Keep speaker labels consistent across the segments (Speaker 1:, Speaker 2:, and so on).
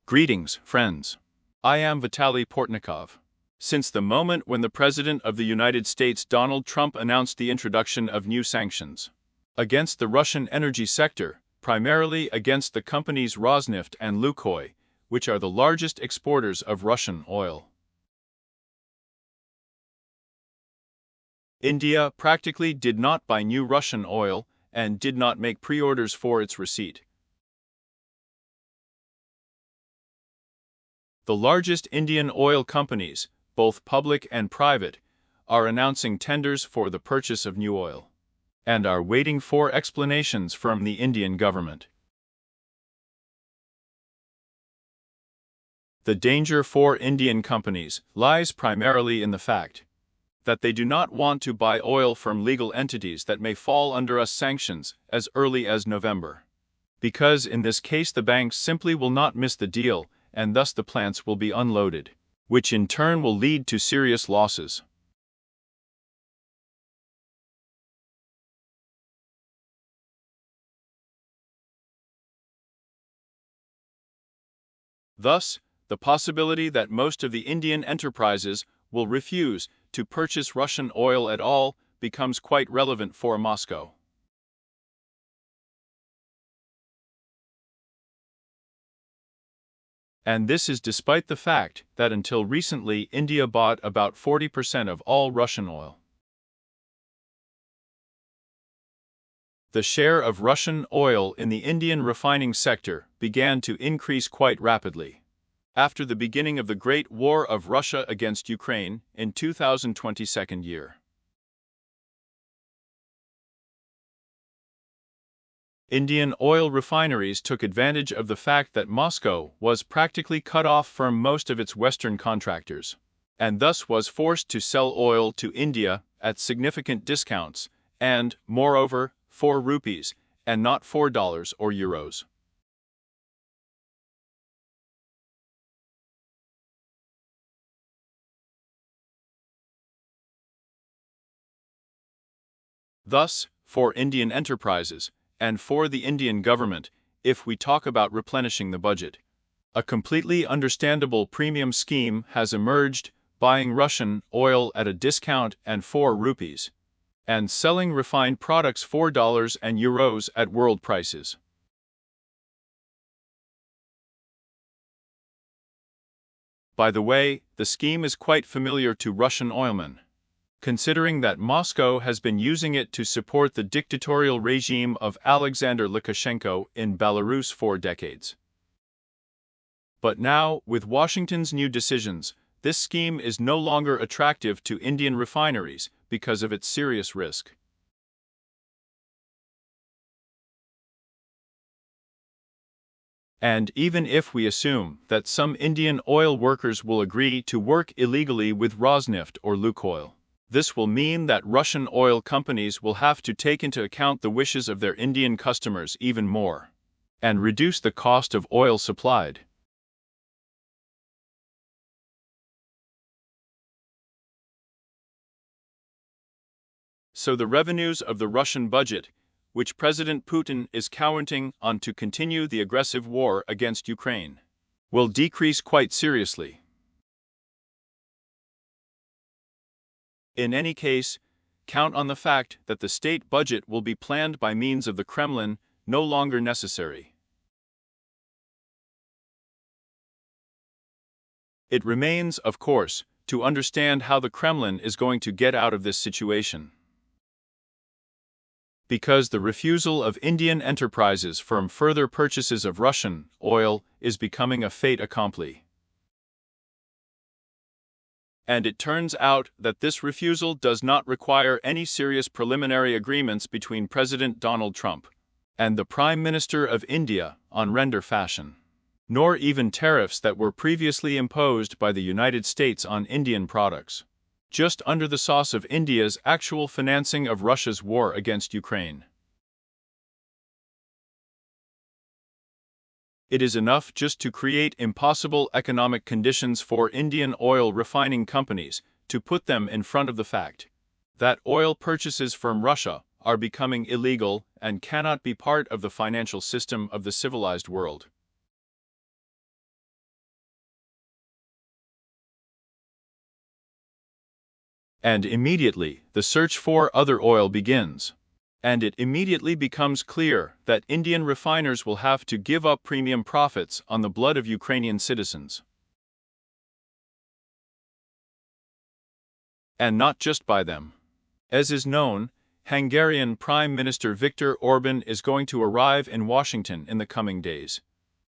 Speaker 1: Greetings, friends. I am Vitaly Portnikov. Since the moment when the President of the United States Donald Trump announced the introduction of new sanctions against the Russian energy sector, primarily against the companies Rosneft and Lukoil, which are the largest exporters of Russian oil, India practically did not buy new Russian oil and did not make pre-orders for its receipt. The largest Indian oil companies, both public and private, are announcing tenders for the purchase of new oil and are waiting for explanations from the Indian government. The danger for Indian companies lies primarily in the fact that they do not want to buy oil from legal entities that may fall under US sanctions as early as November, because in this case the banks simply will not miss the deal and thus the plants will be unloaded, which in turn will lead to serious losses. Thus, the possibility that most of the Indian enterprises will refuse to purchase Russian oil at all becomes quite relevant for Moscow. And this is despite the fact that until recently India bought about 40% of all Russian oil. The share of Russian oil in the Indian refining sector began to increase quite rapidly after the beginning of the Great War of Russia against Ukraine in 2022. Indian oil refineries took advantage of the fact that Moscow was practically cut off from most of its Western contractors, and thus was forced to sell oil to India at significant discounts, and, moreover, for rupees, and not for dollars or euros. Thus, for Indian enterprises, and for the Indian government, if we talk about replenishing the budget, a completely understandable premium scheme has emerged, buying Russian oil at a discount and for rupees, and selling refined products for dollars and euros at world prices. By the way, the scheme is quite familiar to Russian oilmen, considering that Moscow has been using it to support the dictatorial regime of Alexander Lukashenko in Belarus for decades. But now, with Washington's new decisions, this scheme is no longer attractive to Indian refineries because of its serious risk. And even if we assume that some Indian oil workers will agree to work illegally with Rosneft or Lukoil, this will mean that Russian oil companies will have to take into account the wishes of their Indian customers even more, and reduce the cost of oil supplied. So the revenues of the Russian budget, which President Putin is counting on to continue the aggressive war against Ukraine, will decrease quite seriously. In any case, count on the fact that the state budget will be planned by means of the Kremlin no longer necessary. It remains, of course, to understand how the Kremlin is going to get out of this situation, because the refusal of Indian enterprises from further purchases of Russian oil is becoming a fait accompli. And it turns out that this refusal does not require any serious preliminary agreements between President Donald Trump and the Prime Minister of India on render fashion, nor even tariffs that were previously imposed by the United States on Indian products, just under the sauce of India's actual financing of Russia's war against Ukraine. It is enough just to create impossible economic conditions for Indian oil refining companies to put them in front of the fact that oil purchases from Russia are becoming illegal and cannot be part of the financial system of the civilized world. And immediately, the search for other oil begins. And it immediately becomes clear that Indian refiners will have to give up premium profits on the blood of Ukrainian citizens. And not just by them. As is known, Hungarian Prime Minister Viktor Orban is going to arrive in Washington in the coming days.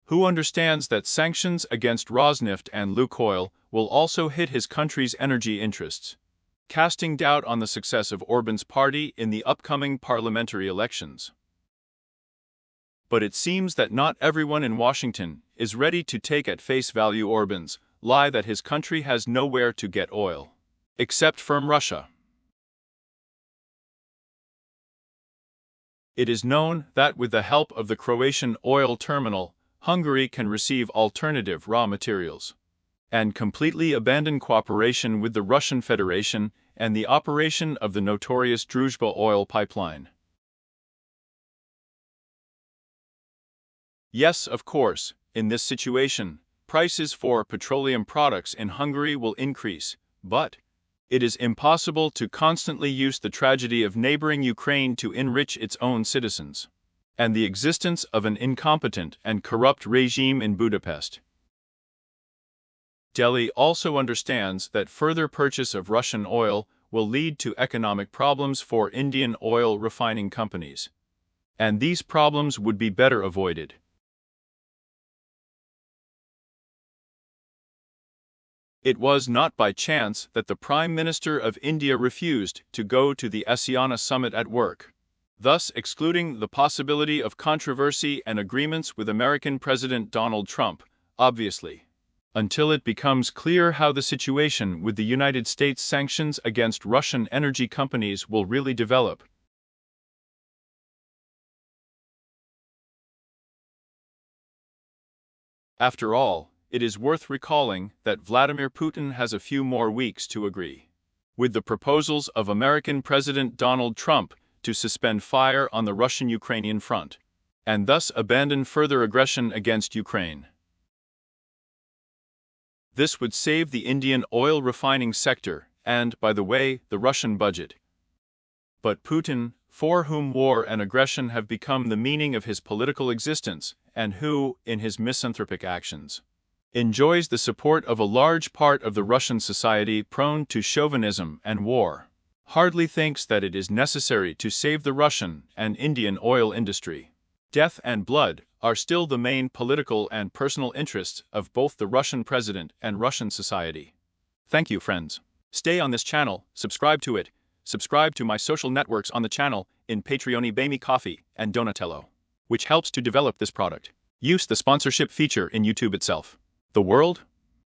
Speaker 1: Who understands that sanctions against Rosneft and Lukoil will also hit his country's energy interests, casting doubt on the success of Orban's party in the upcoming parliamentary elections. But it seems that not everyone in Washington is ready to take at face value Orban's lie that his country has nowhere to get oil, except from Russia. It is known that with the help of the Croatian oil terminal, Hungary can receive alternative raw materials and completely abandon cooperation with the Russian Federation and the operation of the notorious Druzhba oil pipeline. Yes, of course, in this situation, prices for petroleum products in Hungary will increase, but it is impossible to constantly use the tragedy of neighboring Ukraine to enrich its own citizens, and the existence of an incompetent and corrupt regime in Budapest. Delhi also understands that further purchase of Russian oil will lead to economic problems for Indian oil refining companies, and these problems would be better avoided. It was not by chance that the Prime Minister of India refused to go to the ASEAN summit at work, thus excluding the possibility of controversy and agreements with American President Donald Trump, obviously, until it becomes clear how the situation with the United States sanctions against Russian energy companies will really develop. After all, it is worth recalling that Vladimir Putin has a few more weeks to agree with the proposals of American President Donald Trump to suspend fire on the Russian-Ukrainian front, and thus abandon further aggression against Ukraine. This would save the Indian oil refining sector and, by the way, the Russian budget. But Putin, for whom war and aggression have become the meaning of his political existence, and who, in his misanthropic actions, enjoys the support of a large part of the Russian society prone to chauvinism and war, hardly thinks that it is necessary to save the Russian and Indian oil industry. Death and blood are still the main political and personal interests of both the Russian president and Russian society. Thank you, friends. Stay on this channel, subscribe to it, subscribe to my social networks on the channel in Patreon, Buy Me Coffee, and Donatello, which helps to develop this product. Use the sponsorship feature in YouTube itself. The world